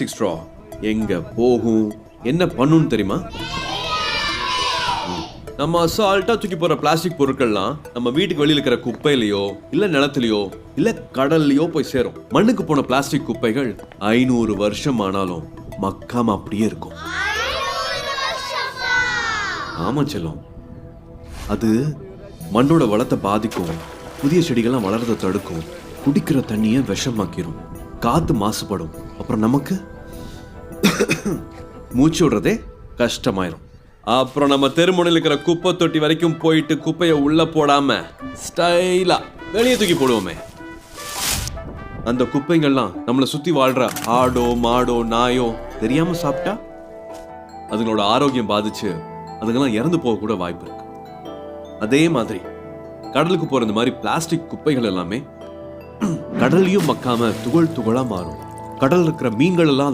Straw எங்க போகும் என்ன பண்ணுன்னு தெரியுமா? நம்ம அசால்ட்டா தூக்கி போற பிளாஸ்டிக் பொருட்கள்லாம் நம்ம வீட்டுக்கு வெளியில இருக்கிற குப்பையிலயோ இல்ல நிலத்திலயோ இல்ல கடல்லயோ போய் சேரும். மண்ணுக்கு போன பிளாஸ்டிக் குப்பைகள் 500 வருஷம் ஆனாலும் மக்காம அப்படியே இருக்கும். ஆமா செல்லம், அது மண்ணோட வளத்தை பாதிக்கும், புதிய செடிகள்லாம் வளர்றதை தடுக்கும், குடிக்கிற தண்ணியை விஷமாக்கிரும், காத்து மாசுபடும், அப்புறம் நமக்கு மூச்சு விடுறதே கஷ்டமாயிரும். அப்புறம் நம்ம தெருமுனையில் இருக்கிற குப்பை தொட்டி வரைக்கும் போயிட்டு குப்பையை உள்ள போடாம ஸ்டைலா வெளியே தூக்கி போடுவோமே. அந்த குப்பைங்கள்லாம் நம்மளை சுத்தி வாழ்ற ஆடோ மாடோ நாயோ தெரியாம சாப்பிட்டா அதுங்களோட ஆரோக்கியம் பாதிச்சு அதுங்கெல்லாம் இறந்து போக கூட வாய்ப்பு இருக்கு. அதே மாதிரி கடலுக்கு போற இந்த மாதிரி பிளாஸ்டிக் குப்பைகள் எல்லாமே கடல்லையும் மக்காம துகள் துகளா மாறும். கடல் இருக்கிற மீன்கள் எல்லாம்